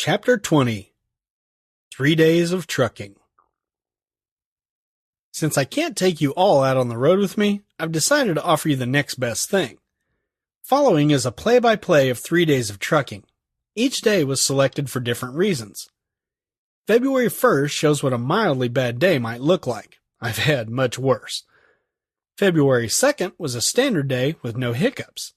Chapter 20 3 Days of Trucking. Since I can't take you all out on the road with me, I've decided to offer you the next best thing. Following is a play-by-play of 3 days of trucking. Each day was selected for different reasons. February 1st shows what a mildly bad day might look like. I've had much worse. February 2nd was a standard day with no hiccups.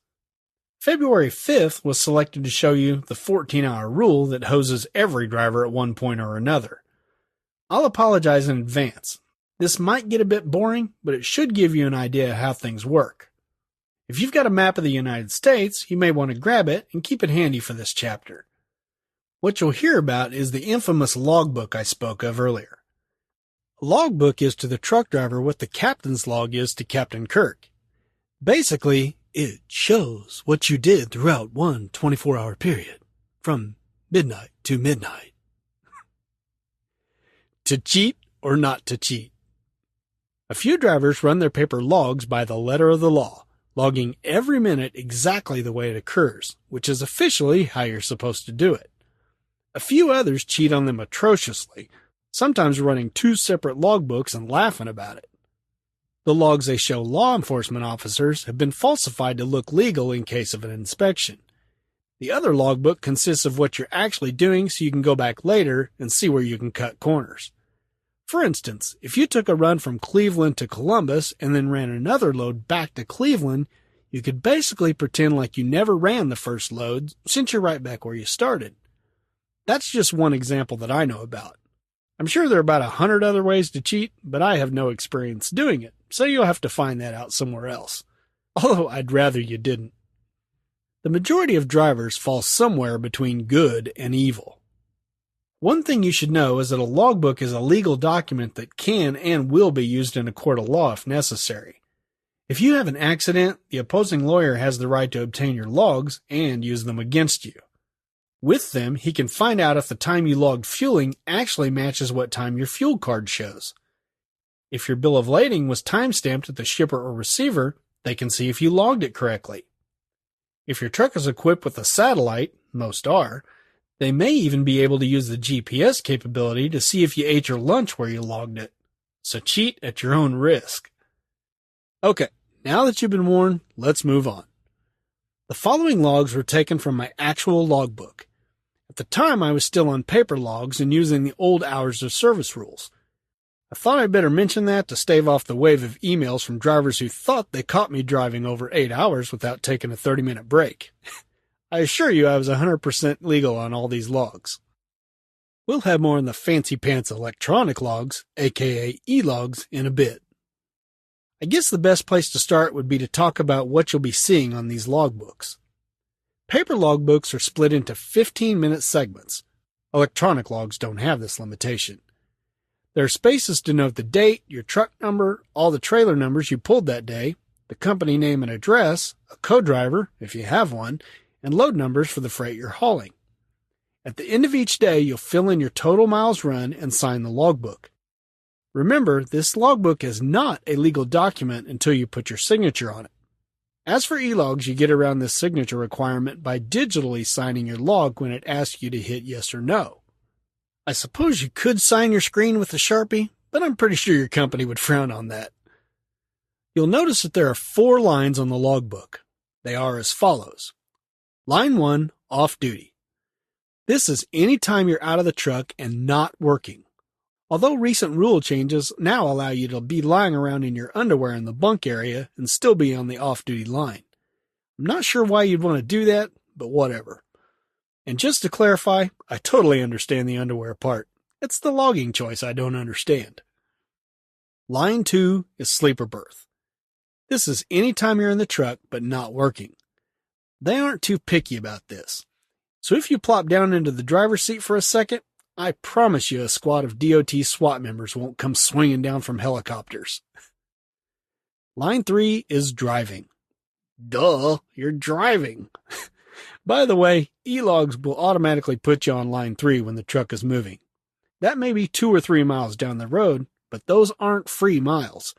February 5th was selected to show you the 14-hour rule that hoses every driver at one point or another. I'll apologize in advance. This might get a bit boring, but it should give you an idea of how things work. If you've got a map of the United States, you may want to grab it and keep it handy for this chapter. What you'll hear about is the infamous logbook I spoke of earlier. A logbook is to the truck driver what the captain's log is to Captain Kirk. Basically, it shows what you did throughout one 24-hour period, from midnight to midnight. To cheat or not to cheat. A few drivers run their paper logs by the letter of the law, logging every minute exactly the way it occurs, which is officially how you're supposed to do it. A few others cheat on them atrociously, sometimes running 2 separate logbooks and laughing about it. The logs they show law enforcement officers have been falsified to look legal in case of an inspection. The other logbook consists of what you're actually doing so you can go back later and see where you can cut corners. For instance, if you took a run from Cleveland to Columbus and then ran another load back to Cleveland, you could basically pretend like you never ran the first load since you're right back where you started. That's just one example that I know about. I'm sure there are about 100 other ways to cheat, but I have no experience doing it, so you'll have to find that out somewhere else. Although I'd rather you didn't. The majority of drivers fall somewhere between good and evil. One thing you should know is that a logbook is a legal document that can and will be used in a court of law if necessary. If you have an accident, the opposing lawyer has the right to obtain your logs and use them against you. With them, he can find out if the time you logged fueling actually matches what time your fuel card shows. If your bill of lading was time-stamped at the shipper or receiver, they can see if you logged it correctly. If your truck is equipped with a satellite, most are, they may even be able to use the GPS capability to see if you ate your lunch where you logged it. So cheat at your own risk. Okay, now that you've been warned, let's move on. The following logs were taken from my actual logbook. At the time, I was still on paper logs and using the old hours of service rules. I thought I'd better mention that to stave off the wave of emails from drivers who thought they caught me driving over 8 hours without taking a 30-minute break. I assure you I was 100% legal on all these logs. We'll have more on the fancy-pants electronic logs, aka e-logs, in a bit. I guess the best place to start would be to talk about what you'll be seeing on these logbooks. Paper logbooks are split into 15-minute segments. Electronic logs don't have this limitation. There are spaces to note the date, your truck number, all the trailer numbers you pulled that day, the company name and address, a co-driver, if you have one, and load numbers for the freight you're hauling. At the end of each day, you'll fill in your total miles run and sign the logbook. Remember, this logbook is not a legal document until you put your signature on it. As for e-logs, you get around this signature requirement by digitally signing your log when it asks you to hit yes or no. I suppose you could sign your screen with a Sharpie, but I'm pretty sure your company would frown on that. You'll notice that there are 4 lines on the logbook. They are as follows. Line 1, off duty. This is any time you're out of the truck and not working. Although recent rule changes now allow you to be lying around in your underwear in the bunk area and still be on the off-duty line. I'm not sure why you'd want to do that, but whatever. And just to clarify, I totally understand the underwear part. It's the logging choice I don't understand. Line 2 is sleeper berth. This is any time you're in the truck but not working. They aren't too picky about this. So if you plop down into the driver's seat for a second, I promise you a squad of DOT SWAT members won't come swinging down from helicopters. Line 3 is driving. Duh, you're driving. By the way, e-logs will automatically put you on line 3 when the truck is moving. That may be 2 or 3 miles down the road, but those aren't free miles.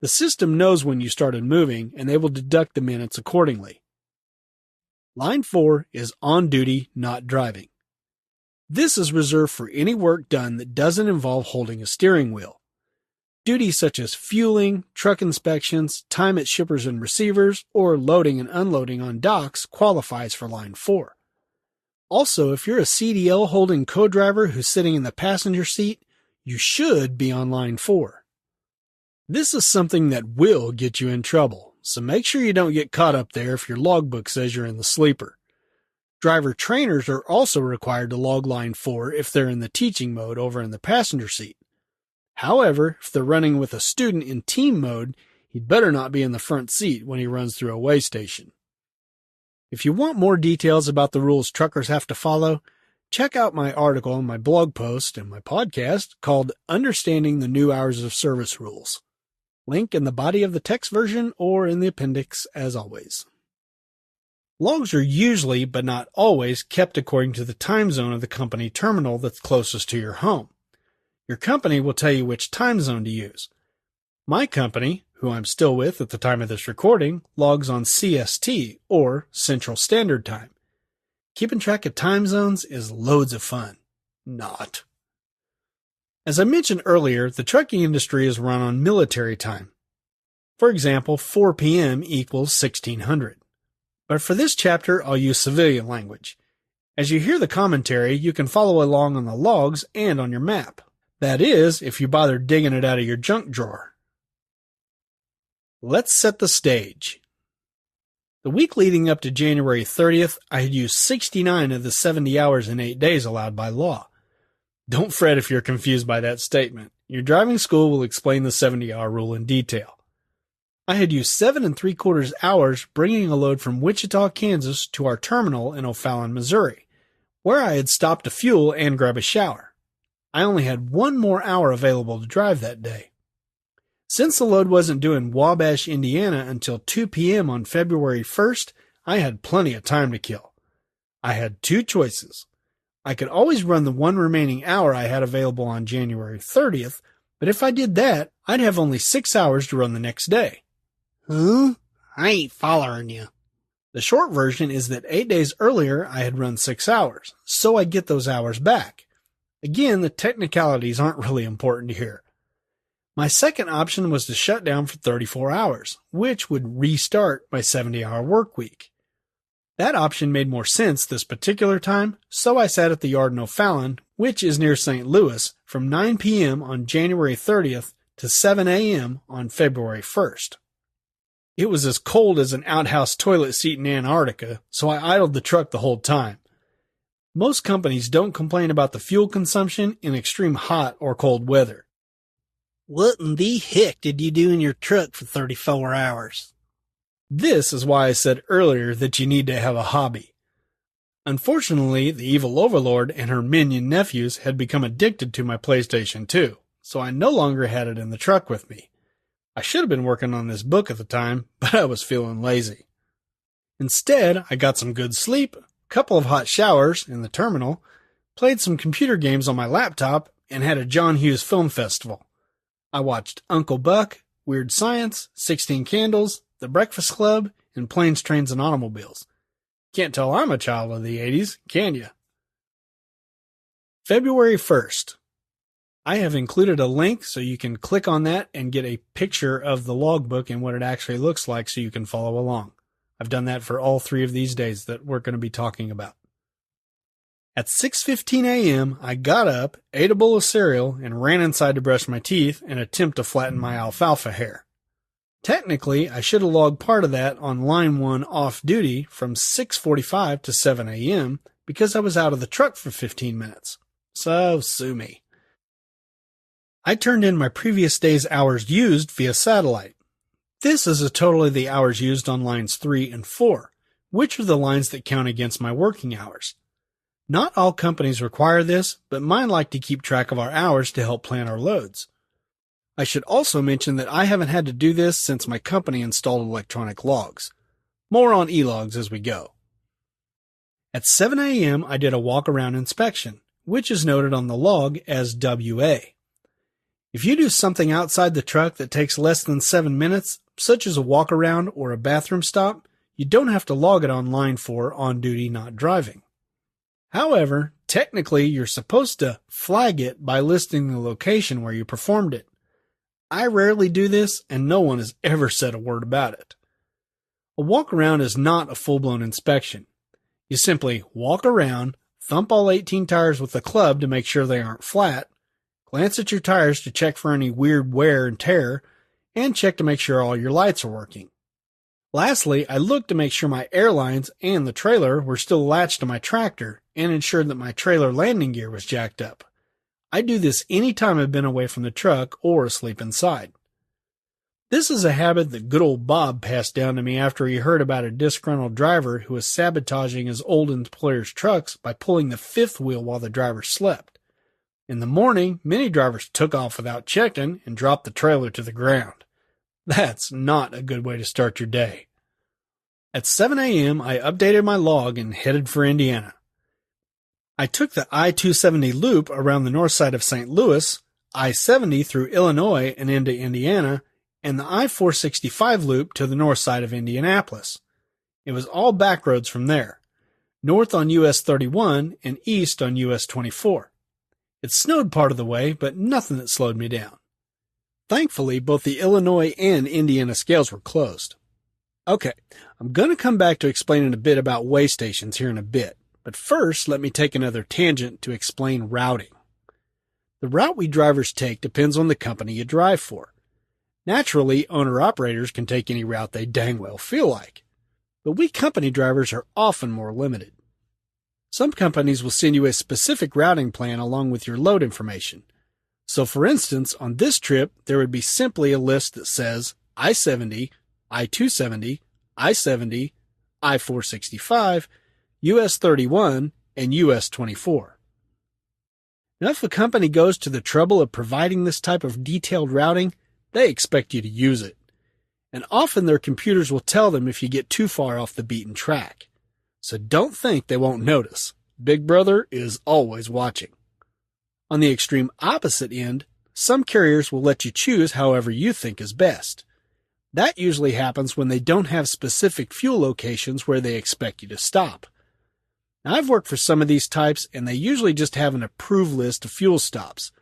The system knows when you started moving, and they will deduct the minutes accordingly. Line 4 is on duty, not driving. This is reserved for any work done that doesn't involve holding a steering wheel. Duties such as fueling, truck inspections, time at shippers and receivers, or loading and unloading on docks qualifies for Line 4. Also, if you're a CDL holding co-driver who's sitting in the passenger seat, you should be on Line 4. This is something that will get you in trouble, so make sure you don't get caught up there if your logbook says you're in the sleeper. Driver trainers are also required to log Line 4 if they're in the teaching mode over in the passenger seat. However, if they're running with a student in team mode, he'd better not be in the front seat when he runs through a weigh station. If you want more details about the rules truckers have to follow, check out my article on my blog post and my podcast called Understanding the New Hours of Service Rules. Link in the body of the text version or in the appendix as always. Logs are usually, but not always, kept according to the time zone of the company terminal that's closest to your home. Your company will tell you which time zone to use. My company, who I'm still with at the time of this recording, logs on CST, or Central Standard Time. Keeping track of time zones is loads of fun. Not. As I mentioned earlier, the trucking industry is run on military time. For example, 4 p.m. equals 1600. But for this chapter, I'll use civilian language. As you hear the commentary, you can follow along on the logs and on your map. That is, if you bother digging it out of your junk drawer. Let's set the stage. The week leading up to January 30th, I had used 69 of the 70 hours in 8 days allowed by law. Don't fret if you're confused by that statement. Your driving school will explain the 70-hour rule in detail. I had used 7 3/4 hours bringing a load from Wichita, Kansas to our terminal in O'Fallon, Missouri, where I had stopped to fuel and grab a shower. I only had 1 more hour available to drive that day. Since the load wasn't due in Wabash, Indiana until 2 p.m. on February 1st, I had plenty of time to kill. I had 2 choices. I could always run the 1 remaining hour I had available on January 30th, but if I did that, I'd have only 6 hours to run the next day. Huh? I ain't following you. The short version is that 8 days earlier I had run 6 hours, so I'd get those hours back. Again, the technicalities aren't really important here. My second option was to shut down for 34 hours, which would restart my 70-hour work week. That option made more sense this particular time, so I sat at the yard in O'Fallon, which is near St. Louis, from 9 p.m. on January 30th to 7 a.m. on February 1st. It was as cold as an outhouse toilet seat in Antarctica, so I idled the truck the whole time. Most companies don't complain about the fuel consumption in extreme hot or cold weather. What in the heck did you do in your truck for 34 hours? This is why I said earlier that you need to have a hobby. Unfortunately, the evil overlord and her minion nephews had become addicted to my PlayStation 2, so I no longer had it in the truck with me. I should have been working on this book at the time, but I was feeling lazy. Instead, I got some good sleep, couple of hot showers in the terminal, played some computer games on my laptop, and had a John Hughes Film Festival. I watched Uncle Buck, Weird Science, 16 Candles, The Breakfast Club, and Planes, Trains, and Automobiles. Can't tell I'm a child of the 80s, can you? February 1st. I have included a link so you can click on that and get a picture of the logbook and what it actually looks like so you can follow along. I've done that for all 3 of these days that we're going to be talking about. At 6:15 a.m., I got up, ate a bowl of cereal, and ran inside to brush my teeth and attempt to flatten my alfalfa hair. Technically, I should have logged part of that on line 1 off duty from 6:45 to 7 a.m. because I was out of the truck for 15 minutes. So, sue me. I turned in my previous day's hours used via satellite. This is a total of the hours used on lines 3 and 4, which are the lines that count against my working hours. Not all companies require this, but mine like to keep track of our hours to help plan our loads. I should also mention that I haven't had to do this since my company installed electronic logs. More on e-logs as we go. At 7 a.m., I did a walk-around inspection, which is noted on the log as WA. If you do something outside the truck that takes less than 7 minutes, such as a walk-around or a bathroom stop, you don't have to log it on line 4 on duty not driving. However, Technically, you're supposed to flag it by listing the location where you performed it. I rarely do this, and no one has ever said a word about it. A walk-around is not a full-blown inspection. You simply walk around, thump all 18 tires with a club to make sure they aren't flat, glance at your tires to check for any weird wear and tear, and check to make sure all your lights are working. Lastly, I looked to make sure my airlines and the trailer were still latched to my tractor and ensured that my trailer landing gear was jacked up. I do this any time I've been away from the truck or asleep inside. This is a habit that good old Bob passed down to me after he heard about a disgruntled driver who was sabotaging his old employer's trucks by pulling the fifth wheel while the driver slept. In the morning, many drivers took off without checking and dropped the trailer to the ground. That's not a good way to start your day. At 7 a.m., I updated my log and headed for Indiana. I took the I-270 loop around the north side of St. Louis, I-70 through Illinois and into Indiana, and the I-465 loop to the north side of Indianapolis. It was all back roads from there, north on US 31 and east on US 24. It snowed part of the way, but nothing that slowed me down. Thankfully, both the Illinois and Indiana scales were closed. Okay, I'm going to come back to explaining a bit about weigh stations here in a bit, but first let me take another tangent to explain routing. The route we drivers take depends on the company you drive for. Naturally, owner-operators can take any route they dang well feel like, but we company drivers are often more limited. Some companies will send you a specific routing plan along with your load information. So for instance, on this trip, there would be simply a list that says I-70, I-270, I-70, I-465, US 31, and US 24. Now, if a company goes to the trouble of providing this type of detailed routing, they expect you to use it. And often their computers will tell them if you get too far off the beaten track. So don't think they won't notice. Big Brother is always watching. On the extreme opposite end, some carriers will let you choose however you think is best. That usually happens when they don't have specific fuel locations where they expect you to stop. Now, I've worked for some of these types, and they usually just have an approved list of fuel stops.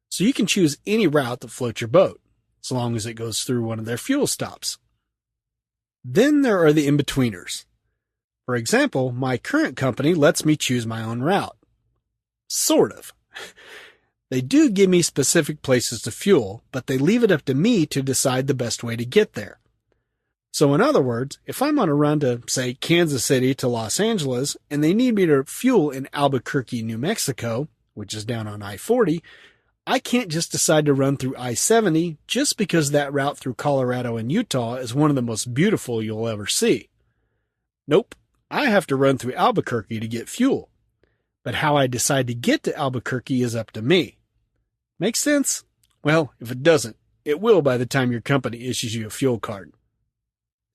So you can choose any route that floats your boat, as long as it goes through one of their fuel stops. Then there are the in-betweeners. For example, my current company lets me choose my own route. Sort of. They do give me specific places to fuel, but they leave it up to me to decide the best way to get there. So in other words, if I'm on a run to, say, Kansas City to Los Angeles, and they need me to fuel in Albuquerque, New Mexico, which is down on I-40, I can't just decide to run through I-70 just because that route through Colorado and Utah is one of the most beautiful you'll ever see. Nope, I have to run through Albuquerque to get fuel. But how I decide to get to Albuquerque is up to me. Make sense? Well, if it doesn't, it will by the time your company issues you a fuel card.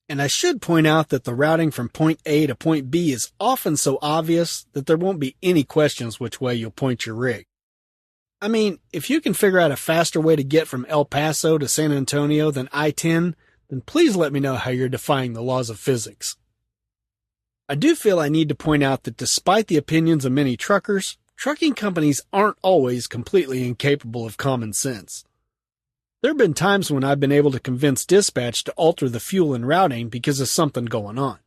And I should point out that the routing from point A to point B is often so obvious that there won't be any questions which way you'll point your rig. I mean, if you can figure out a faster way to get from El Paso to San Antonio than I-10, then please let me know how you're defying the laws of physics. I do feel I need to point out that despite the opinions of many truckers, trucking companies aren't always completely incapable of common sense. There have been times when I've been able to convince dispatch to alter the fuel and routing because of something going on.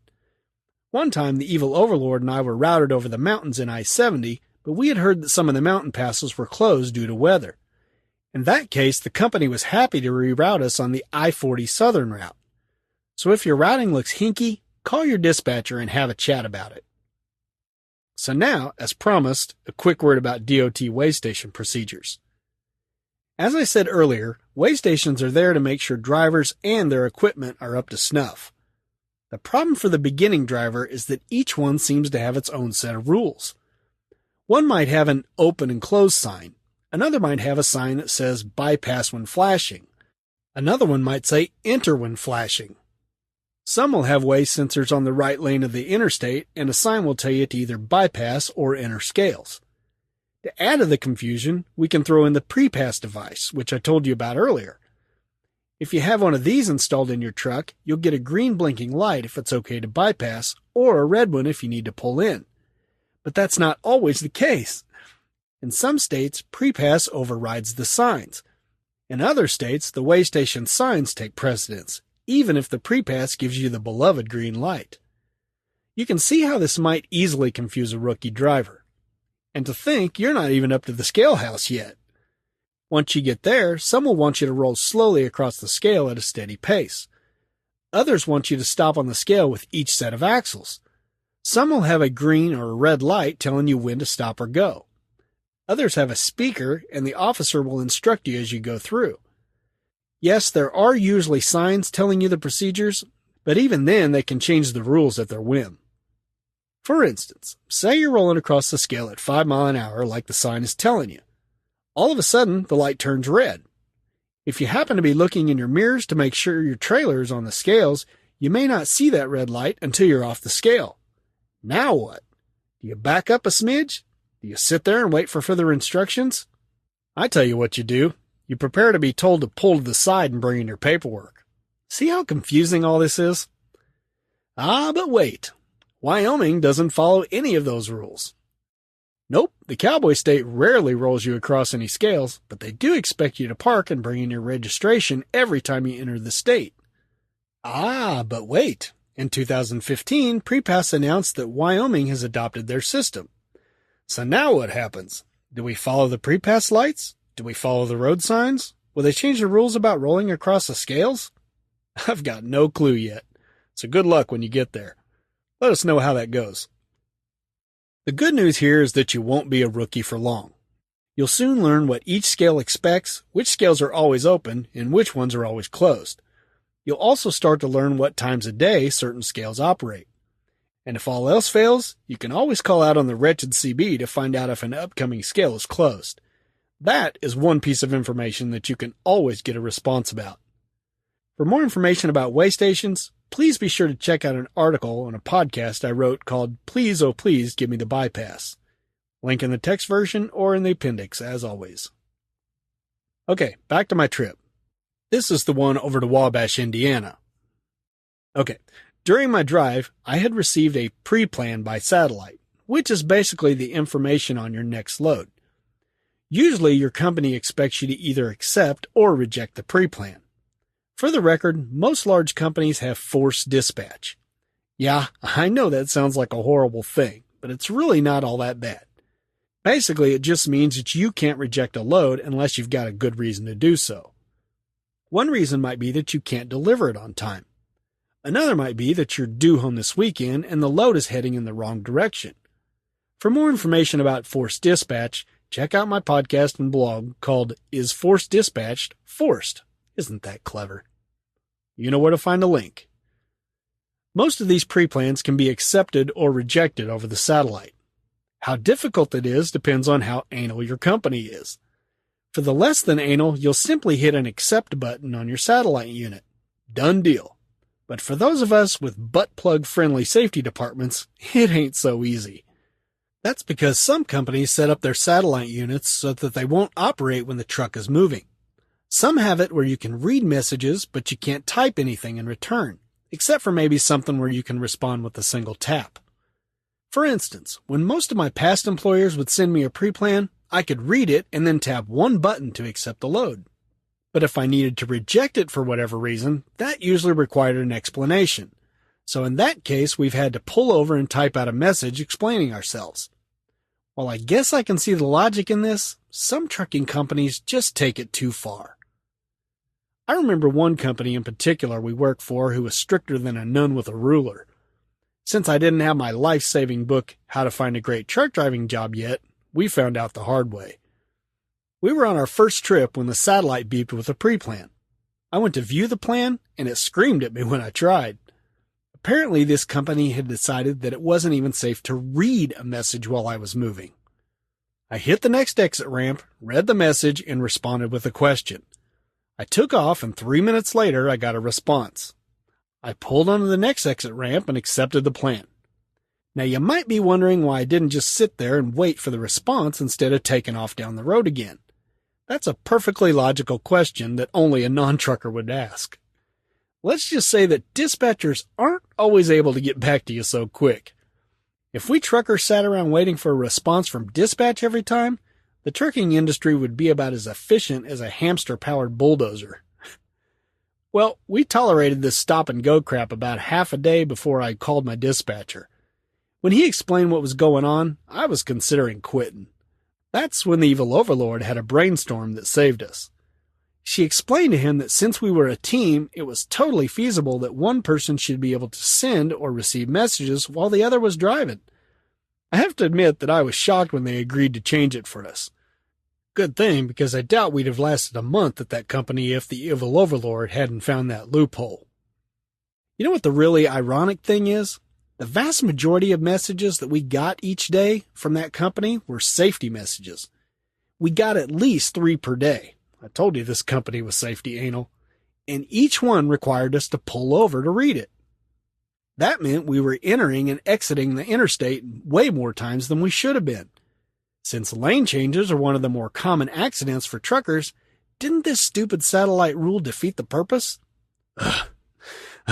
One time, the evil overlord and I were routed over the mountains in I-70, but we had heard that some of the mountain passes were closed due to weather. In that case, the company was happy to reroute us on the I-40 southern route. So if your routing looks hinky, call your dispatcher and have a chat about it. So now, as promised, a quick word about DOT weigh station procedures. As I said earlier, weigh stations are there to make sure drivers and their equipment are up to snuff. The problem for the beginning driver is that each one seems to have its own set of rules. One might have an open and close sign. Another might have a sign that says bypass when flashing. Another one might say enter when flashing. Some will have weigh sensors on the right lane of the interstate, and a sign will tell you to either bypass or enter scales. To add to the confusion, we can throw in the pre-pass device, which I told you about earlier. If you have one of these installed in your truck, you'll get a green blinking light if it's okay to bypass, or a red one if you need to pull in. But that's not always the case. In some states, pre-pass overrides the signs. In other states, the way station signs take precedence, even if the pre-pass gives you the beloved green light. You can see how this might easily confuse a rookie driver. And to think you're not even up to the scale house yet. Once you get there, some will want you to roll slowly across the scale at a steady pace. Others want you to stop on the scale with each set of axles. Some will have a green or a red light telling you when to stop or go. Others have a speaker, and the officer will instruct you as you go through. Yes, there are usually signs telling you the procedures, but even then they can change the rules at their whim. For instance, say you're rolling across the scale at 5 miles an hour like the sign is telling you. All of a sudden, the light turns red. If you happen to be looking in your mirrors to make sure your trailer is on the scales, you may not see that red light until you're off the scale. Now what? Do you back up a smidge? Do you sit there and wait for further instructions? I tell you what you do. You prepare to be told to pull to the side and bring in your paperwork. See how confusing all this is? But wait. Wyoming doesn't follow any of those rules. Nope, the Cowboy State rarely rolls you across any scales, but they do expect you to park and bring in your registration every time you enter the state. But wait. In 2015, Pre-Pass announced that Wyoming has adopted their system. So now what happens? Do we follow the Pre-Pass lights? Do we follow the road signs? Will they change the rules about rolling across the scales? I've got no clue yet. So good luck when you get there. Let us know how that goes. The good news here is that you won't be a rookie for long. You'll soon learn what each scale expects, which scales are always open, and which ones are always closed. You'll also start to learn what times a day certain scales operate. And if all else fails, you can always call out on the wretched CB to find out if an upcoming scale is closed. That is one piece of information that you can always get a response about. For more information about way stations, please be sure to check out an article on a podcast I wrote called Please Oh Please Give Me the Bypass. Link in the text version or in the appendix, as always. Okay, back to my trip. This is the one over to Wabash, Indiana. Okay, during my drive, I had received a pre-plan by satellite, which is basically the information on your next load. Usually, your company expects you to either accept or reject the pre-plan. For the record, most large companies have forced dispatch. Yeah, I know that sounds like a horrible thing, but it's really not all that bad. Basically, it just means that you can't reject a load unless you've got a good reason to do so. One reason might be that you can't deliver it on time. Another might be that you're due home this weekend and the load is heading in the wrong direction. For more information about forced dispatch, check out my podcast and blog called Is Forced Dispatched Forced? Isn't that clever? You know where to find a link. Most of these pre-plans can be accepted or rejected over the satellite. How difficult it is depends on how anal your company is. For the less than anal, you'll simply hit an accept button on your satellite unit. Done deal. But for those of us with butt-plug-friendly safety departments, it ain't so easy. That's because some companies set up their satellite units so that they won't operate when the truck is moving. Some have it where you can read messages, but you can't type anything in return, except for maybe something where you can respond with a single tap. For instance, when most of my past employers would send me a pre-plan, I could read it and then tap one button to accept the load. But if I needed to reject it for whatever reason, that usually required an explanation. So in that case, we've had to pull over and type out a message explaining ourselves. While I guess I can see the logic in this, some trucking companies just take it too far. I remember one company in particular we worked for who was stricter than a nun with a ruler. Since I didn't have my life-saving book, How to Find a Great Truck Driving Job yet, we found out the hard way. We were on our first trip when the satellite beeped with a pre-plan. I went to view the plan, and it screamed at me when I tried. Apparently, this company had decided that it wasn't even safe to read a message while I was moving. I hit the next exit ramp, read the message, and responded with a question. I took off, and 3 minutes later, I got a response. I pulled onto the next exit ramp and accepted the plan. Now, you might be wondering why I didn't just sit there and wait for the response instead of taking off down the road again. That's a perfectly logical question that only a non-trucker would ask. Let's just say that dispatchers aren't always able to get back to you so quick. If we truckers sat around waiting for a response from dispatch every time, the trucking industry would be about as efficient as a hamster-powered bulldozer. Well, we tolerated this stop-and-go crap about half a day before I called my dispatcher. When he explained what was going on, I was considering quitting. That's when the evil overlord had a brainstorm that saved us. She explained to him that since we were a team, it was totally feasible that one person should be able to send or receive messages while the other was driving. I have to admit that I was shocked when they agreed to change it for us. Good thing, because I doubt we'd have lasted a month at that company if the evil overlord hadn't found that loophole. You know what the really ironic thing is? The vast majority of messages that we got each day from that company were safety messages. We got at least 3 per day. I told you this company was safety anal. And each one required us to pull over to read it. That meant we were entering and exiting the interstate way more times than we should have been. Since lane changes are one of the more common accidents for truckers, didn't this stupid satellite rule defeat the purpose? Ugh.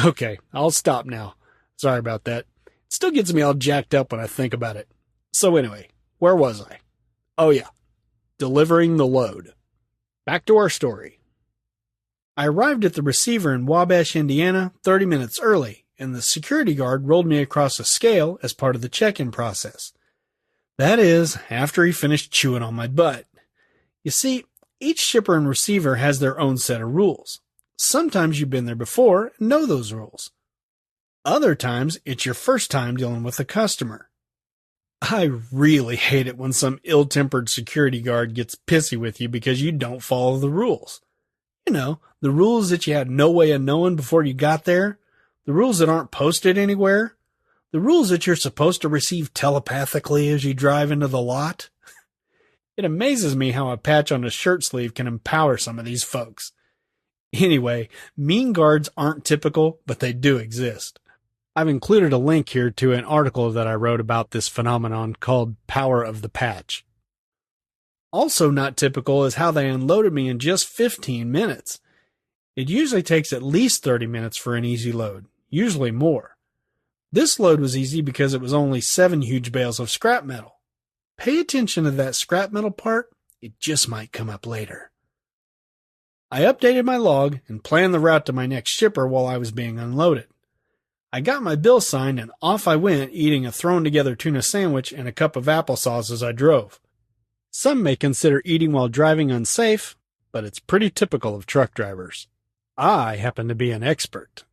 Okay, I'll stop now. Sorry about that. It still gets me all jacked up when I think about it. So anyway, where was I? Oh yeah, delivering the load. Back to our story. I arrived at the receiver in Wabash, Indiana, 30 minutes early, and the security guard rolled me across a scale as part of the check-in process. That is, after he finished chewing on my butt. You see, each shipper and receiver has their own set of rules. Sometimes you've been there before and know those rules. Other times, it's your first time dealing with a customer. I really hate it when some ill-tempered security guard gets pissy with you because you don't follow the rules. You know, the rules that you had no way of knowing before you got there, the rules that aren't posted anywhere, the rules that you're supposed to receive telepathically as you drive into the lot. It amazes me how a patch on a shirt sleeve can empower some of these folks. Anyway, mean guards aren't typical, but they do exist. I've included a link here to an article that I wrote about this phenomenon called Power of the Patch. Also not typical is how they unloaded me in just 15 minutes. It usually takes at least 30 minutes for an easy load, usually more. This load was easy because it was only 7 huge bales of scrap metal. Pay attention to that scrap metal part, it just might come up later. I updated my log and planned the route to my next shipper while I was being unloaded. I got my bill signed and off I went, eating a thrown-together tuna sandwich and a cup of applesauce as I drove. Some may consider eating while driving unsafe, but it's pretty typical of truck drivers. I happen to be an expert.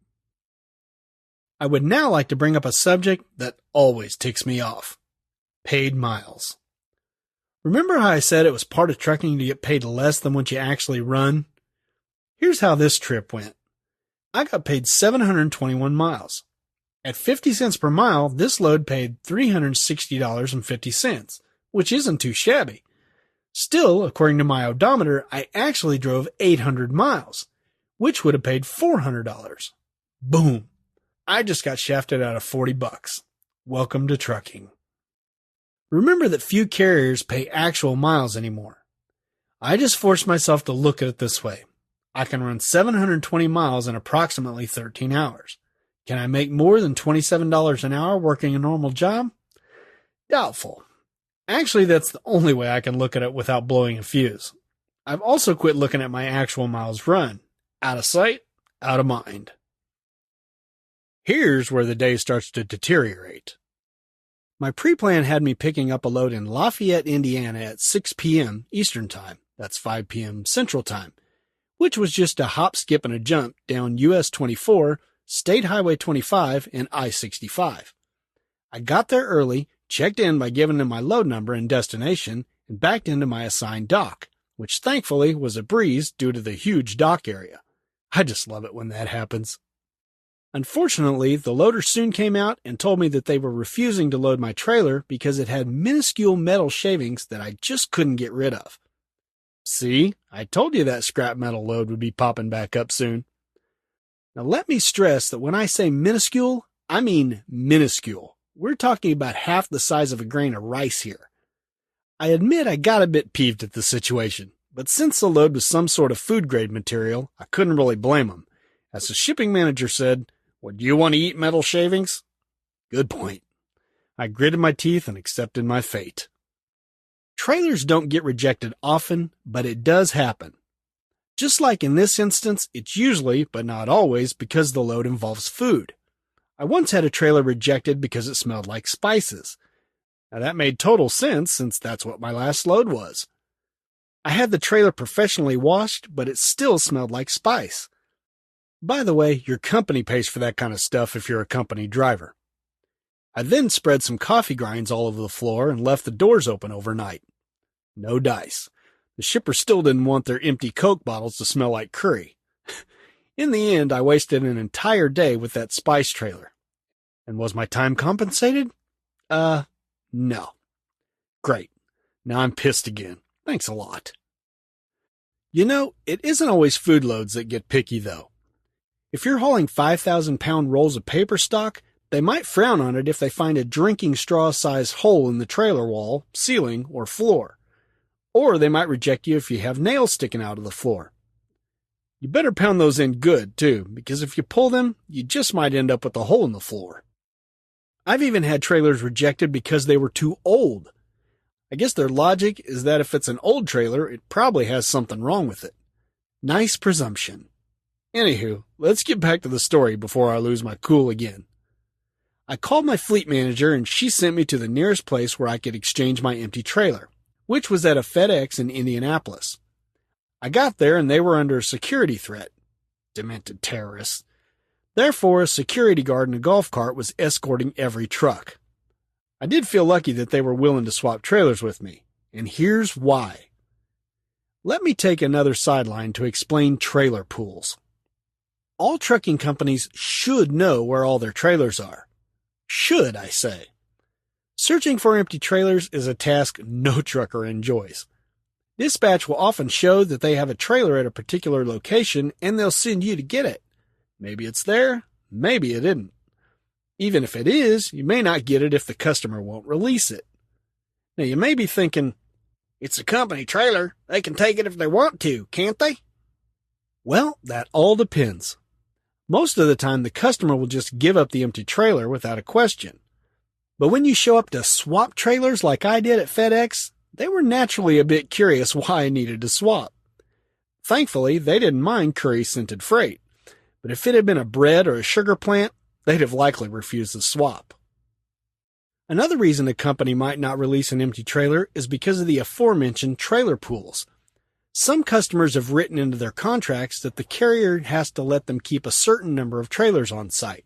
I would now like to bring up a subject that always ticks me off. Paid miles. Remember how I said it was part of trucking to get paid less than what you actually run? Here's how this trip went. I got paid 721 miles. At 50 cents per mile, this load paid $360.50, which isn't too shabby. Still, according to my odometer, I actually drove 800 miles, which would have paid $400. Boom. I just got shafted out of $40. Welcome to trucking. Remember that few carriers pay actual miles anymore. I just forced myself to look at it this way. I can run 720 miles in approximately 13 hours. Can I make more than $27 an hour working a normal job? Doubtful. Actually, that's the only way I can look at it without blowing a fuse. I've also quit looking at my actual miles run. Out of sight, out of mind. Here's where the day starts to deteriorate. My pre-plan had me picking up a load in Lafayette, Indiana at 6 p.m. Eastern Time. That's 5 p.m. Central Time, which was just a hop, skip, and a jump down US 24, State Highway 25, and I-65. I got there early, checked in by giving them my load number and destination, and backed into my assigned dock, which thankfully was a breeze due to the huge dock area. I just love it when that happens. Unfortunately, the loader soon came out and told me that they were refusing to load my trailer because it had minuscule metal shavings that I just couldn't get rid of. See, I told you that scrap metal load would be popping back up soon. Now let me stress that when I say minuscule, I mean minuscule. We're talking about half the size of a grain of rice here. I admit I got a bit peeved at the situation, but since the load was some sort of food-grade material, I couldn't really blame them. As the shipping manager said, "Would you want to eat metal shavings?" Good point. I gritted my teeth and accepted my fate. Trailers don't get rejected often, but it does happen. Just like in this instance, it's usually, but not always, because the load involves food. I once had a trailer rejected because it smelled like spices. Now that made total sense since that's what my last load was. I had the trailer professionally washed, but it still smelled like spice. By the way, your company pays for that kind of stuff if you're a company driver. I then spread some coffee grinds all over the floor and left the doors open overnight. No dice. The shipper still didn't want their empty Coke bottles to smell like curry. In the end, I wasted an entire day with that spice trailer. And was my time compensated? No. Great. Now I'm pissed again. Thanks a lot. You know, it isn't always food loads that get picky, though. If you're hauling 5,000-pound rolls of paper stock, they might frown on it if they find a drinking straw-sized hole in the trailer wall, ceiling, or floor. Or they might reject you if you have nails sticking out of the floor. You better pound those in good, too, because if you pull them, you just might end up with a hole in the floor. I've even had trailers rejected because they were too old. I guess their logic is that if it's an old trailer, it probably has something wrong with it. Nice presumption. Anywho, let's get back to the story before I lose my cool again. I called my fleet manager and she sent me to the nearest place where I could exchange my empty trailer, which was at a FedEx in Indianapolis. I got there and they were under a security threat. Demented terrorists. Therefore, a security guard in a golf cart was escorting every truck. I did feel lucky that they were willing to swap trailers with me, and here's why. Let me take another sideline to explain trailer pools. All trucking companies should know where all their trailers are. Should, I say. Searching for empty trailers is a task no trucker enjoys. Dispatch will often show that they have a trailer at a particular location and they'll send you to get it. Maybe it's there, maybe it isn't. Even if it is, you may not get it if the customer won't release it. Now you may be thinking, it's a company trailer, they can take it if they want to, can't they? Well, that all depends. Most of the time the customer will just give up the empty trailer without a question. But when you show up to swap trailers like I did at FedEx, they were naturally a bit curious why I needed to swap. Thankfully, they didn't mind curry-scented freight. But if it had been a bread or a sugar plant, they'd have likely refused the swap. Another reason a company might not release an empty trailer is because of the aforementioned trailer pools. Some customers have written into their contracts that the carrier has to let them keep a certain number of trailers on site.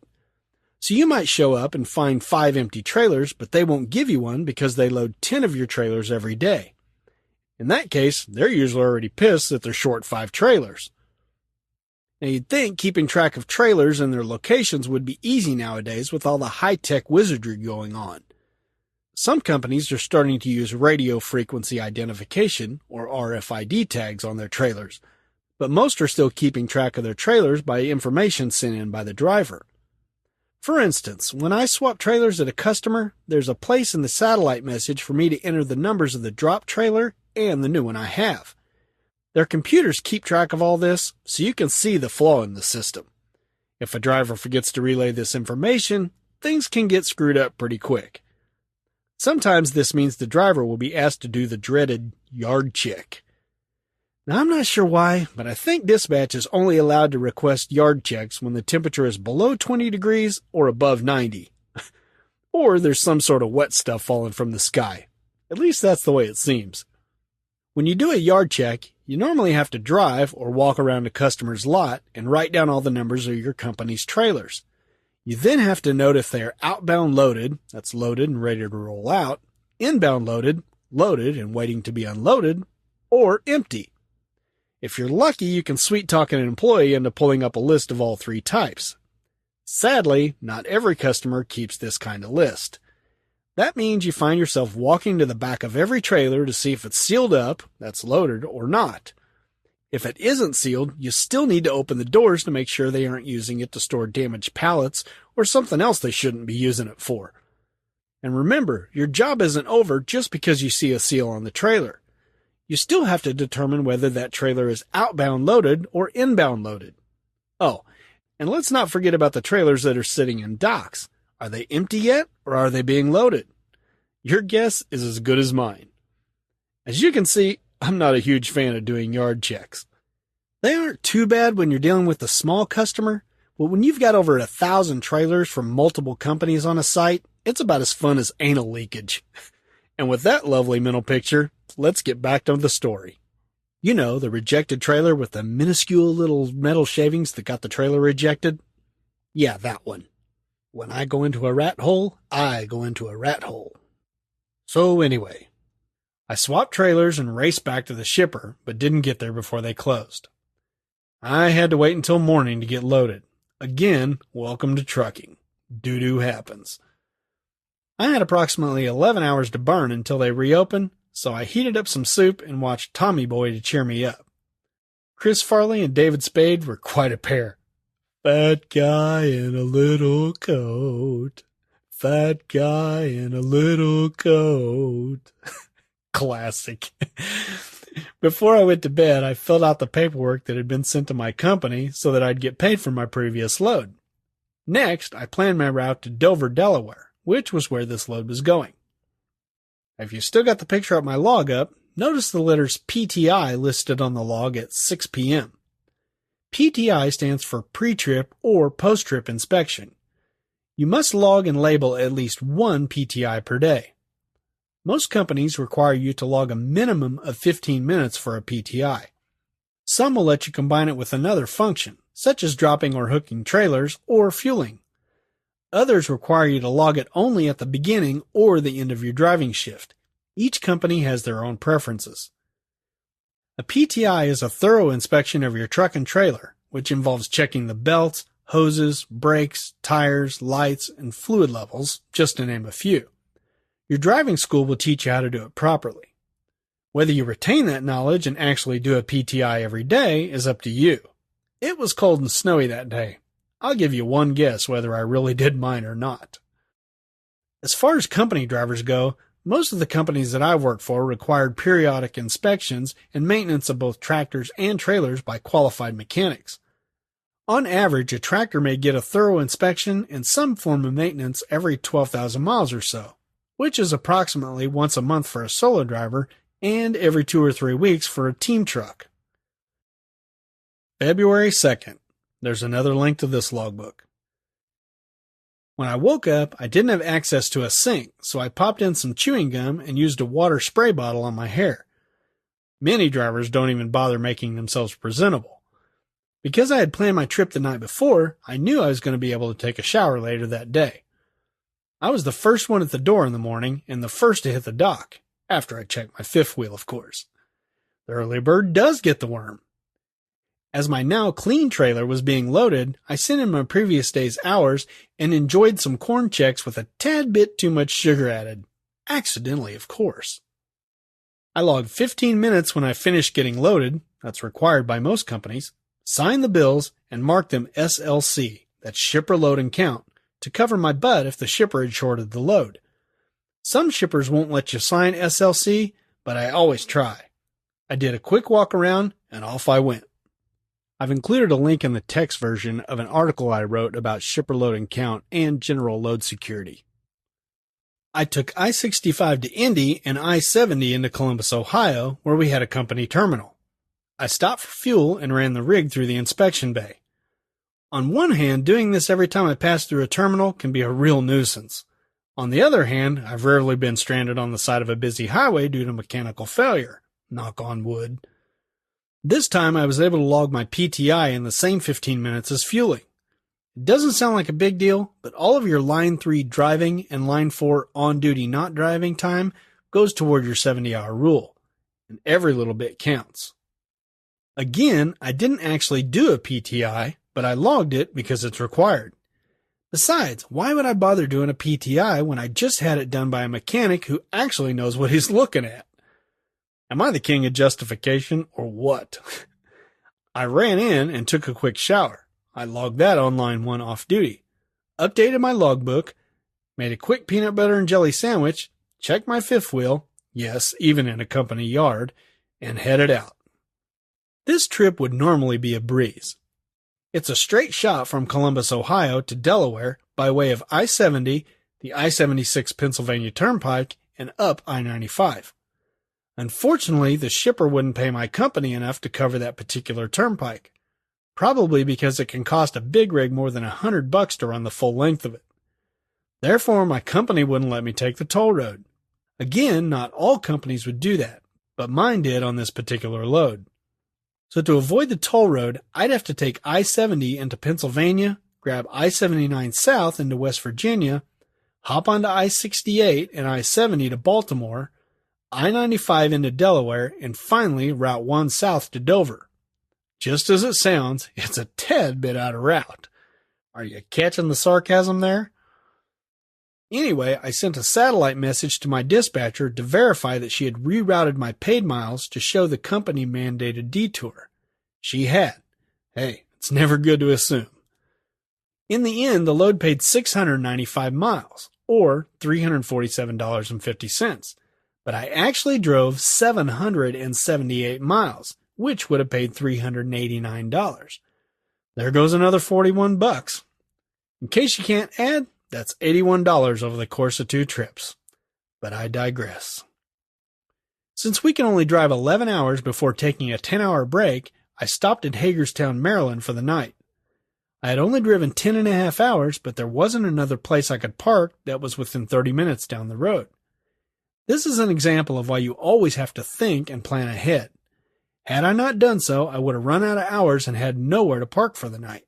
So you might show up and find 5 empty trailers, but they won't give you one because they load 10 of your trailers every day. In that case, they're usually already pissed that they're short 5 trailers. Now you'd think keeping track of trailers and their locations would be easy nowadays with all the high-tech wizardry going on. Some companies are starting to use radio frequency identification, or RFID tags, on their trailers, but most are still keeping track of their trailers by information sent in by the driver. For instance, when I swap trailers at a customer, there's a place in the satellite message for me to enter the numbers of the drop trailer and the new one I have. Their computers keep track of all this, so you can see the flaw in the system. If a driver forgets to relay this information, things can get screwed up pretty quick. Sometimes this means the driver will be asked to do the dreaded yard check. Now I'm not sure why, but I think dispatch is only allowed to request yard checks when the temperature is below 20 degrees or above 90. Or there's some sort of wet stuff falling from the sky. At least that's the way it seems. When you do a yard check, you normally have to drive or walk around a customer's lot and write down all the numbers of your company's trailers. You then have to note if they are outbound loaded, that's loaded and ready to roll out, inbound loaded, loaded and waiting to be unloaded, or empty. If you're lucky, you can sweet-talk an employee into pulling up a list of all 3 types. Sadly, not every customer keeps this kind of list. That means you find yourself walking to the back of every trailer to see if it's sealed up, that's loaded, or not. If it isn't sealed, you still need to open the doors to make sure they aren't using it to store damaged pallets or something else they shouldn't be using it for. And remember, your job isn't over just because you see a seal on the trailer. You still have to determine whether that trailer is outbound loaded or inbound loaded. Oh, and let's not forget about the trailers that are sitting in docks. Are they empty yet, or are they being loaded? Your guess is as good as mine. As you can see, I'm not a huge fan of doing yard checks. They aren't too bad when you're dealing with a small customer, but when you've got over 1,000 trailers from multiple companies on a site, it's about as fun as anal leakage. And with that lovely mental picture, let's get back to the story. You know, the rejected trailer with the minuscule little metal shavings that got the trailer rejected? Yeah, that one. When I go into a rat hole, I go into a rat hole. So anyway, I swapped trailers and raced back to the shipper, but didn't get there before they closed. I had to wait until morning to get loaded. Again, welcome to trucking. Doo-doo happens. I had approximately 11 hours to burn until they reopened, so I heated up some soup and watched Tommy Boy to cheer me up. Chris Farley and David Spade were quite a pair. Fat guy in a little coat. Fat guy in a little coat. Classic. Before I went to bed, I filled out the paperwork that had been sent to my company so that I'd get paid for my previous load. Next, I planned my route to Dover, Delaware, which was where this load was going. If you still got the picture of my log up, notice the letters PTI listed on the log at 6 p.m. PTI stands for pre-trip or post-trip inspection. You must log and label at least one PTI per day. Most companies require you to log a minimum of 15 minutes for a PTI. Some will let you combine it with another function, such as dropping or hooking trailers or fueling. Others require you to log it only at the beginning or the end of your driving shift. Each company has their own preferences. A PTI is a thorough inspection of your truck and trailer, which involves checking the belts, hoses, brakes, tires, lights, and fluid levels, just to name a few. Your driving school will teach you how to do it properly. Whether you retain that knowledge and actually do a PTI every day is up to you. It was cold and snowy that day. I'll give you one guess whether I really did mine or not. As far as company drivers go, most of the companies that I've worked for required periodic inspections and maintenance of both tractors and trailers by qualified mechanics. On average, a tractor may get a thorough inspection and some form of maintenance every 12,000 miles or so, which is approximately once a month for a solo driver and every 2 or 3 weeks for a team truck. February 2nd. There's another link to this logbook. When I woke up, I didn't have access to a sink, so I popped in some chewing gum and used a water spray bottle on my hair. Many drivers don't even bother making themselves presentable. Because I had planned my trip the night before, I knew I was going to be able to take a shower later that day. I was the first one at the door in the morning and the first to hit the dock, after I checked my fifth wheel, of course. The early bird does get the worm. As my now clean trailer was being loaded, I sent in my previous day's hours and enjoyed some corn checks with a tad bit too much sugar added. Accidentally, of course. I logged 15 minutes when I finished getting loaded, that's required by most companies, signed the bills, and marked them SLC, that's shipper load and count, to cover my butt if the shipper had shorted the load. Some shippers won't let you sign SLC, but I always try. I did a quick walk around, and off I went. I've included a link in the text version of an article I wrote about shipper load and count and general load security. I took I-65 to Indy and I-70 into Columbus, Ohio, where we had a company terminal. I stopped for fuel and ran the rig through the inspection bay. On one hand, doing this every time I pass through a terminal can be a real nuisance. On the other hand, I've rarely been stranded on the side of a busy highway due to mechanical failure. Knock on wood. This time I was able to log my PTI in the same 15 minutes as fueling. It doesn't sound like a big deal, but all of your Line 3 driving and Line 4 on-duty not driving time goes toward your 70-hour rule, and every little bit counts. Again, I didn't actually do a PTI, but I logged it because it's required. Besides, why would I bother doing a PTI when I just had it done by a mechanic who actually knows what he's looking at? Am I the king of justification or what? I ran in and took a quick shower. I logged that on line 1 off duty, updated my logbook, made a quick peanut butter and jelly sandwich, checked my fifth wheel, yes, even in a company yard, and headed out. This trip would normally be a breeze. It's a straight shot from Columbus, Ohio to Delaware by way of I-70, the I-76 Pennsylvania Turnpike, and up I-95. Unfortunately, the shipper wouldn't pay my company enough to cover that particular turnpike, probably because it can cost a big rig more than $100 to run the full length of it. Therefore, my company wouldn't let me take the toll road. Again, not all companies would do that, but mine did on this particular load. So to avoid the toll road, I'd have to take I-70 into Pennsylvania, grab I-79 south into West Virginia, hop onto I-68 and I-70 to Baltimore, I-95 into Delaware, and finally Route 1 south to Dover. Just as it sounds, it's a tad bit out of route. Are you catching the sarcasm there? Anyway, I sent a satellite message to my dispatcher to verify that she had rerouted my paid miles to show the company-mandated detour. She had. Hey, it's never good to assume. In the end, the load paid 695 miles, or $347.50, but I actually drove 778 miles, which would have paid $389. There goes another $41. In case you can't add, that's $81 over the course of 2 trips. But I digress. Since we can only drive 11 hours before taking a 10-hour break, I stopped at Hagerstown, Maryland for the night. I had only driven 10.5 hours, but there wasn't another place I could park that was within 30 minutes down the road. This is an example of why you always have to think and plan ahead. Had I not done so, I would have run out of hours and had nowhere to park for the night.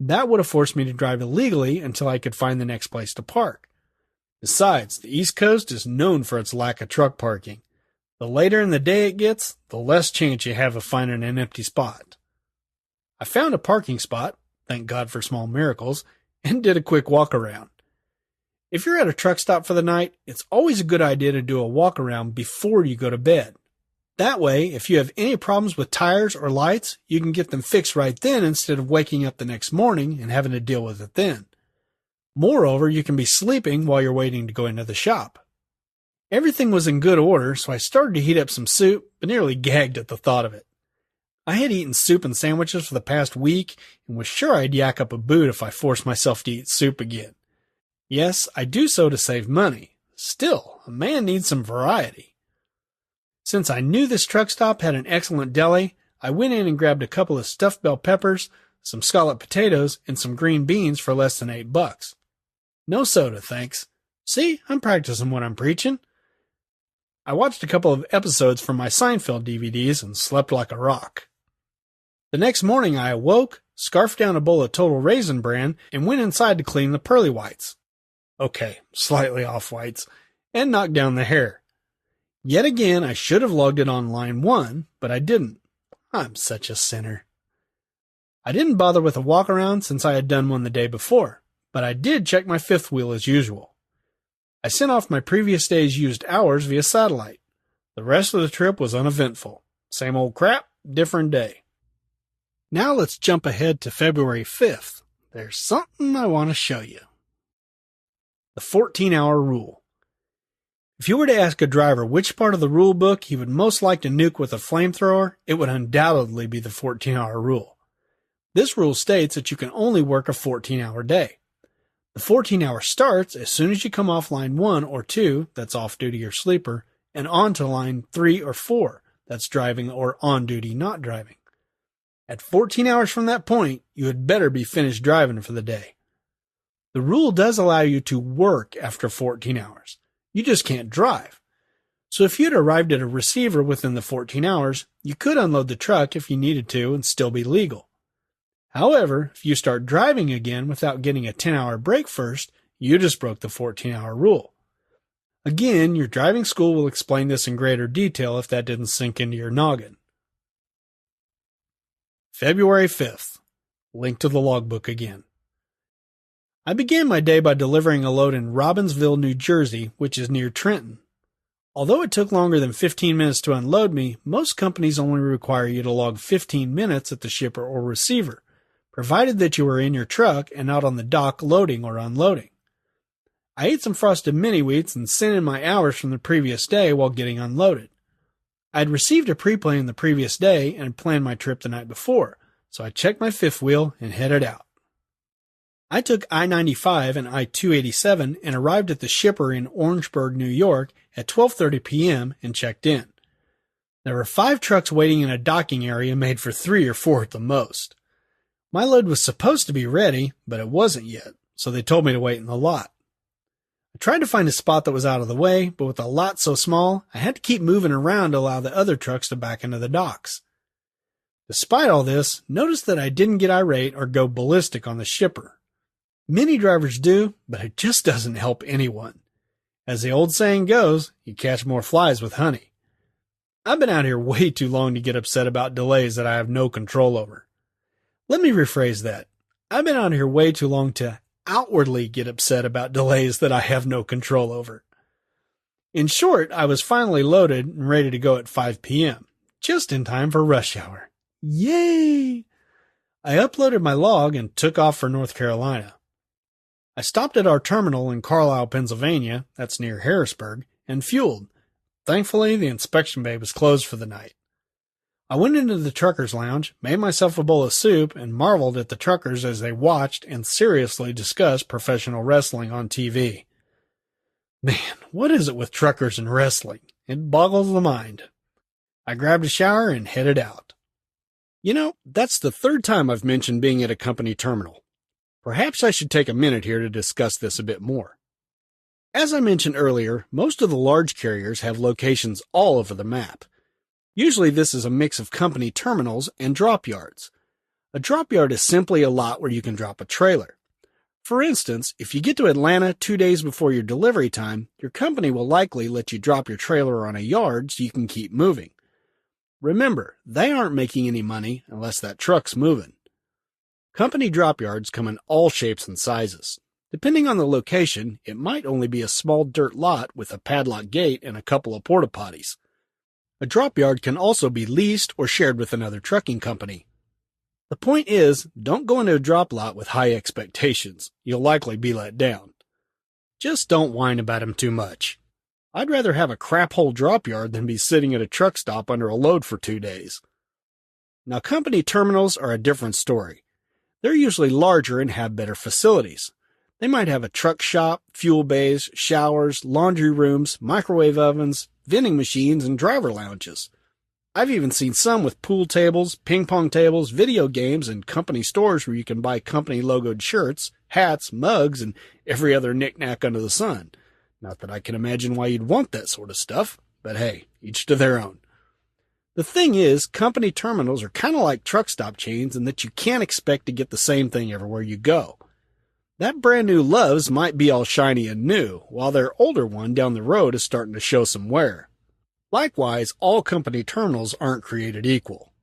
That would have forced me to drive illegally until I could find the next place to park. Besides, the East Coast is known for its lack of truck parking. The later in the day it gets, the less chance you have of finding an empty spot. I found a parking spot, thank God for small miracles, and did a quick walk around. If you're at a truck stop for the night, it's always a good idea to do a walk around before you go to bed. That way, if you have any problems with tires or lights, you can get them fixed right then instead of waking up the next morning and having to deal with it then. Moreover, you can be sleeping while you're waiting to go into the shop. Everything was in good order, so I started to heat up some soup, but nearly gagged at the thought of it. I had eaten soup and sandwiches for the past week and was sure I'd yak up a boot if I forced myself to eat soup again. Yes, I do so to save money. Still, a man needs some variety. Since I knew this truck stop had an excellent deli, I went in and grabbed a couple of stuffed bell peppers, some scalloped potatoes, and some green beans for less than $8. No soda, thanks. See, I'm practicing what I'm preaching. I watched a couple of episodes from my Seinfeld DVDs and slept like a rock. The next morning I awoke, scarfed down a bowl of Total Raisin Bran, and went inside to clean the pearly whites. Okay, slightly off whites, and knock down the hair. Yet again, I should have logged it on line 1, but I didn't. I'm such a sinner. I didn't bother with a walk around since I had done one the day before, but I did check my fifth wheel as usual. I sent off my previous day's used hours via satellite. The rest of the trip was uneventful. Same old crap, different day. Now let's jump ahead to February 5th. There's something I want to show you. The 14-hour rule. If you were to ask a driver which part of the rule book he would most like to nuke with a flamethrower, it would undoubtedly be the 14-hour rule. This rule states that you can only work a 14-hour day. The 14-hour starts as soon as you come off line 1 or 2, that's off-duty or sleeper, and on to line 3 or 4, that's driving or on-duty not driving. At 14 hours from that point, you had better be finished driving for the day. The rule does allow you to work after 14 hours. You just can't drive. So if you'd arrived at a receiver within the 14 hours, you could unload the truck if you needed to and still be legal. However, if you start driving again without getting a 10-hour break first, you just broke the 14-hour rule. Again, your driving school will explain this in greater detail if that didn't sink into your noggin. February 5th. Link to the logbook again. I began my day by delivering a load in Robbinsville, New Jersey, which is near Trenton. Although it took longer than 15 minutes to unload me, most companies only require you to log 15 minutes at the shipper or receiver, provided that you are in your truck and not on the dock loading or unloading. I ate some frosted mini wheats and sent in my hours from the previous day while getting unloaded. I had received a pre-plan the previous day and had planned my trip the night before, so I checked my fifth wheel and headed out. I took I-95 and I-287 and arrived at the shipper in Orangeburg, New York at 12:30 p.m. and checked in. There were 5 trucks waiting in a docking area made for 3 or 4 at the most. My load was supposed to be ready, but it wasn't yet, so they told me to wait in the lot. I tried to find a spot that was out of the way, but with the lot so small, I had to keep moving around to allow the other trucks to back into the docks. Despite all this, notice that I didn't get irate or go ballistic on the shipper. Many drivers do, but it just doesn't help anyone. As the old saying goes, you catch more flies with honey. I've been out here way too long to get upset about delays that I have no control over. Let me rephrase that. I've been out here way too long to outwardly get upset about delays that I have no control over. In short, I was finally loaded and ready to go at 5 p.m., just in time for rush hour. Yay! I uploaded my log and took off for North Carolina. I stopped at our terminal in Carlisle, Pennsylvania, that's near Harrisburg, and fueled. Thankfully, the inspection bay was closed for the night. I went into the truckers' lounge, made myself a bowl of soup, and marveled at the truckers as they watched and seriously discussed professional wrestling on TV. Man, what is it with truckers and wrestling? It boggles the mind. I grabbed a shower and headed out. You know, that's the 3rd time I've mentioned being at a company terminal. Perhaps I should take a minute here to discuss this a bit more. As I mentioned earlier, most of the large carriers have locations all over the map. Usually this is a mix of company terminals and drop yards. A drop yard is simply a lot where you can drop a trailer. For instance, if you get to Atlanta 2 days before your delivery time, your company will likely let you drop your trailer on a yard so you can keep moving. Remember, they aren't making any money unless that truck's moving. Company drop yards come in all shapes and sizes. Depending on the location, it might only be a small dirt lot with a padlock gate and a couple of porta potties. A drop yard can also be leased or shared with another trucking company. The point is, don't go into a drop lot with high expectations. You'll likely be let down. Just don't whine about them too much. I'd rather have a crap hole drop yard than be sitting at a truck stop under a load for 2 days. Now, company terminals are a different story. They're usually larger and have better facilities. They might have a truck shop, fuel bays, showers, laundry rooms, microwave ovens, vending machines, and driver lounges. I've even seen some with pool tables, ping pong tables, video games, and company stores where you can buy company logoed shirts, hats, mugs, and every other knick-knack under the sun. Not that I can imagine why you'd want that sort of stuff, but hey, each to their own. The thing is, company terminals are kind of like truck stop chains in that you can't expect to get the same thing everywhere you go. That brand new Love's might be all shiny and new, while their older one down the road is starting to show some wear. Likewise, all company terminals aren't created equal.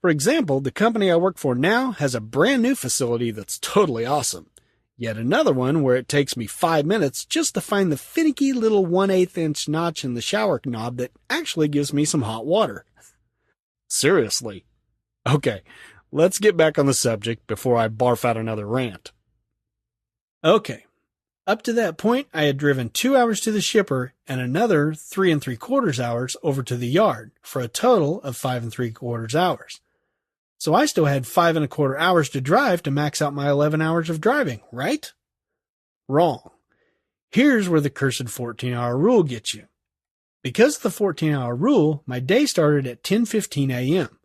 For example, the company I work for now has a brand new facility that's totally awesome. Yet another one where it takes me 5 minutes just to find the finicky little 1/8 inch notch in the shower knob that actually gives me some hot water. Seriously. Okay, let's get back on the subject before I barf out another rant. Okay, up to that point, I had driven 2 hours to the shipper and another 3 3/4 hours over to the yard for a total of 5 3/4 hours. So I still had 5 1/4 hours to drive to max out my 11 hours of driving, right? Wrong. Here's where the cursed 14-hour rule gets you. Because of the 14-hour rule, my day started at 10:15 a.m.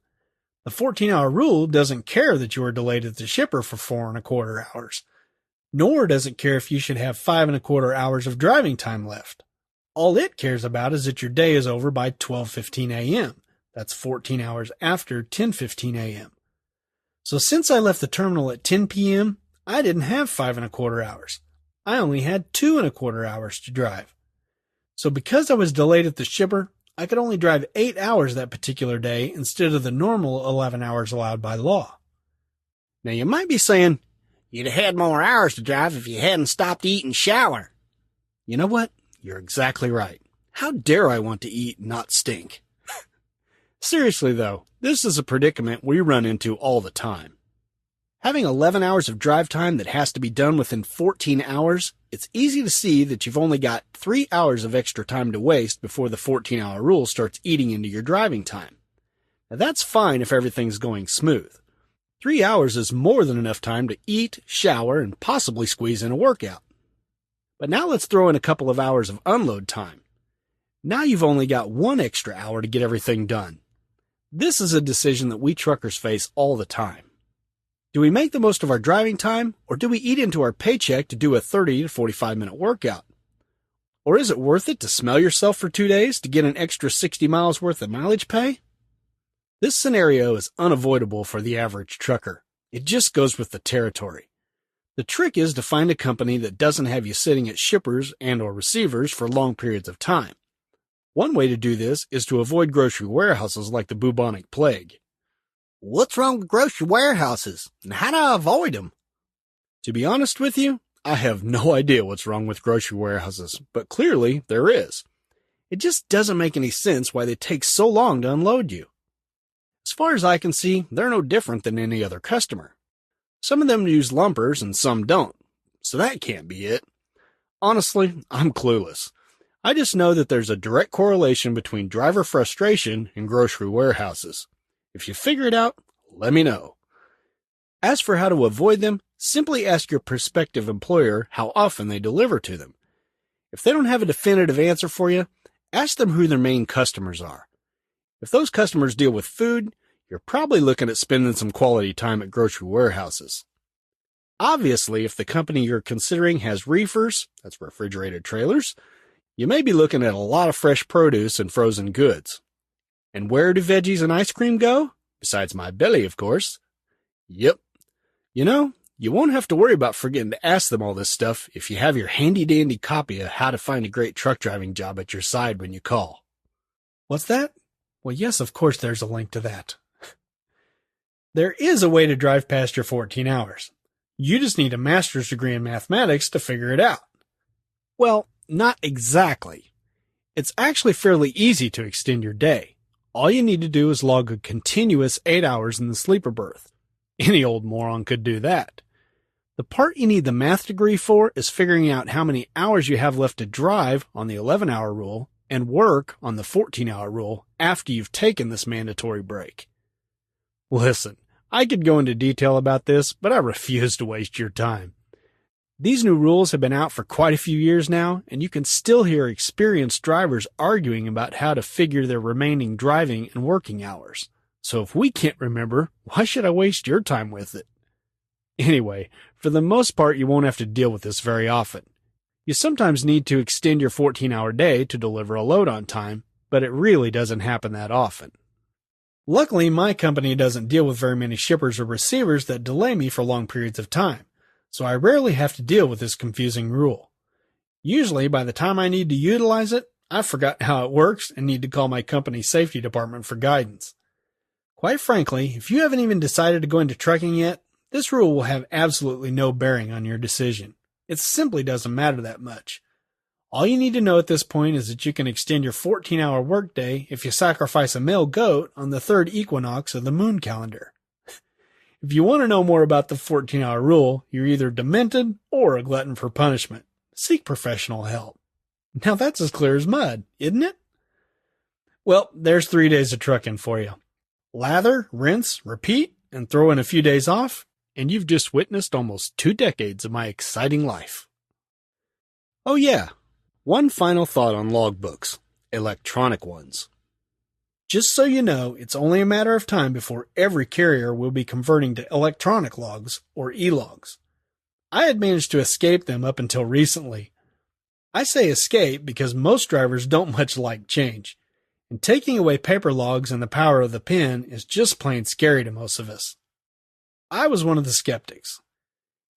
The 14-hour rule doesn't care that you are delayed at the shipper for 4 1/4 hours. Nor does it care if you should have 5 1/4 hours of driving time left. All it cares about is that your day is over by 12:15 a.m. That's 14 hours after 10:15 a.m. So since I left the terminal at 10 p.m., I didn't have 5 1/4 hours. I only had 2 1/4 hours to drive. So because I was delayed at the shipper, I could only drive 8 hours that particular day instead of the normal 11 hours allowed by law. Now you might be saying, you'd have had more hours to drive if you hadn't stopped to eat and shower. You know what? You're exactly right. How dare I want to eat and not stink? Seriously though, this is a predicament we run into all the time. Having 11 hours of drive time that has to be done within 14 hours, it's easy to see that you've only got 3 hours of extra time to waste before the 14-hour rule starts eating into your driving time. Now that's fine if everything's going smooth. 3 hours is more than enough time to eat, shower, and possibly squeeze in a workout. But now let's throw in a couple of hours of unload time. Now you've only got 1 extra hour to get everything done. This is a decision that we truckers face all the time. Do we make the most of our driving time, or do we eat into our paycheck to do a 30 to 45-minute workout? Or is it worth it to smell yourself for 2 days to get an extra 60 miles worth of mileage pay? This scenario is unavoidable for the average trucker. It just goes with the territory. The trick is to find a company that doesn't have you sitting at shippers and/or receivers for long periods of time. One way to do this is to avoid grocery warehouses like the bubonic plague. What's wrong with grocery warehouses, and how do I avoid them? To be honest with you, I have no idea what's wrong with grocery warehouses, but clearly there is. It just doesn't make any sense why they take so long to unload you. As far as I can see, they're no different than any other customer. Some of them use lumpers and some don't, so that can't be it. Honestly, I'm clueless. I just know that there's a direct correlation between driver frustration and grocery warehouses. If you figure it out, let me know. As for how to avoid them, simply ask your prospective employer how often they deliver to them. If they don't have a definitive answer for you, ask them who their main customers are. If those customers deal with food, you're probably looking at spending some quality time at grocery warehouses. Obviously, if the company you're considering has reefers, that's refrigerated trailers, you may be looking at a lot of fresh produce and frozen goods. And where do veggies and ice cream go? Besides my belly, of course. Yep. You know, you won't have to worry about forgetting to ask them all this stuff if you have your handy-dandy copy of How to Find a Great Truck Driving Job at your side when you call. What's that? Well, yes, of course there's a link to that. There is a way to drive past your 14 hours. You just need a master's degree in mathematics to figure it out. Well, not exactly. It's actually fairly easy to extend your day. All you need to do is log a continuous 8 hours in the sleeper berth. Any old moron could do that. The part you need the math degree for is figuring out how many hours you have left to drive on the 11-hour rule and work on the 14-hour rule after you've taken this mandatory break. Listen, I could go into detail about this, but I refuse to waste your time. These new rules have been out for quite a few years now, and you can still hear experienced drivers arguing about how to figure their remaining driving and working hours. So if we can't remember, why should I waste your time with it? Anyway, for the most part, you won't have to deal with this very often. You sometimes need to extend your 14-hour day to deliver a load on time, but it really doesn't happen that often. Luckily, my company doesn't deal with very many shippers or receivers that delay me for long periods of time, so I rarely have to deal with this confusing rule. Usually, by the time I need to utilize it, I've forgotten how it works and need to call my company's safety department for guidance. Quite frankly, if you haven't even decided to go into trucking yet, this rule will have absolutely no bearing on your decision. It simply doesn't matter that much. All you need to know at this point is that you can extend your 14-hour workday if you sacrifice a male goat on the third equinox of the moon calendar. If you want to know more about the 14-hour rule, you're either demented or a glutton for punishment. Seek professional help. Now that's as clear as mud, isn't it? Well, there's 3 days of trucking for you. Lather, rinse, repeat, and throw in a few days off, and you've just witnessed almost 2 decades of my exciting life. Oh yeah, one final thought on logbooks, electronic ones. Just so you know, it's only a matter of time before every carrier will be converting to electronic logs, or e-logs. I had managed to escape them up until recently. I say escape because most drivers don't much like change, and taking away paper logs and the power of the pen is just plain scary to most of us. I was one of the skeptics.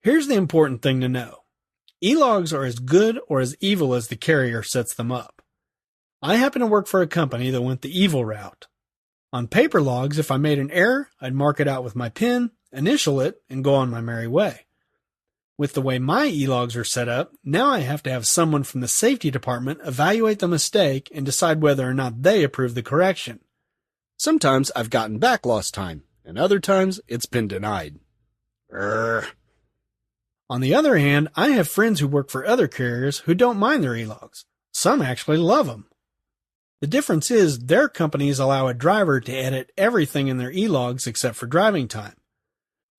Here's the important thing to know. E-logs are as good or as evil as the carrier sets them up. I happen to work for a company that went the evil route. On paper logs, if I made an error, I'd mark it out with my pen, initial it, and go on my merry way. With the way my e-logs are set up, now I have to have someone from the safety department evaluate the mistake and decide whether or not they approve the correction. Sometimes I've gotten back lost time, and other times it's been denied. On the other hand, I have friends who work for other carriers who don't mind their e-logs. Some actually love them. The difference is their companies allow a driver to edit everything in their e-logs except for driving time.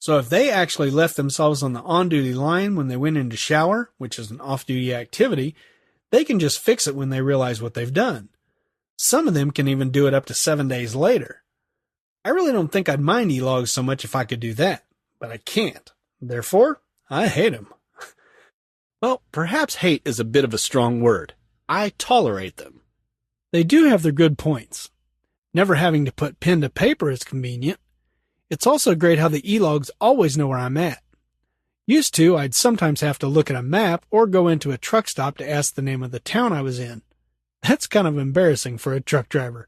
So if they actually left themselves on the on-duty line when they went in to shower, which is an off-duty activity, they can just fix it when they realize what they've done. Some of them can even do it up to 7 days later. I really don't think I'd mind e-logs so much if I could do that, but I can't. Therefore, I hate them. Well, perhaps hate is a bit of a strong word. I tolerate them. They do have their good points. Never having to put pen to paper is convenient. It's also great how the e-logs always know where I'm at. Used to, I'd sometimes have to look at a map or go into a truck stop to ask the name of the town I was in. That's kind of embarrassing for a truck driver.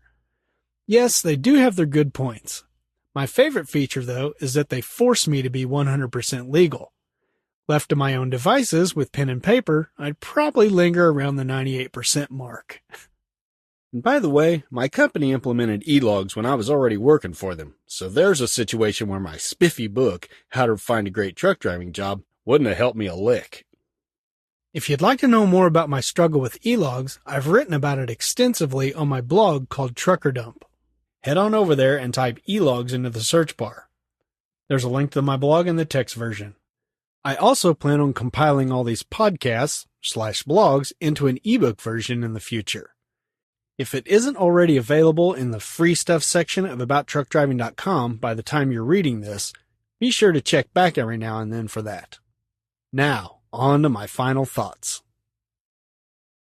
Yes, they do have their good points. My favorite feature, though, is that they force me to be 100% legal. Left to my own devices with pen and paper, I'd probably linger around the 98% mark. And by the way, my company implemented e-logs when I was already working for them, so there's a situation where my spiffy book, How to Find a Great Truck Driving Job, wouldn't have helped me a lick. If you'd like to know more about my struggle with e-logs, I've written about it extensively on my blog called Trucker Dump. Head on over there and type e-logs into the search bar. There's a link to my blog in the text version. I also plan on compiling all these podcasts/blogs into an ebook version in the future. If it isn't already available in the free stuff section of abouttruckdriving.com by the time you're reading this, be sure to check back every now and then for that. Now, on to my final thoughts.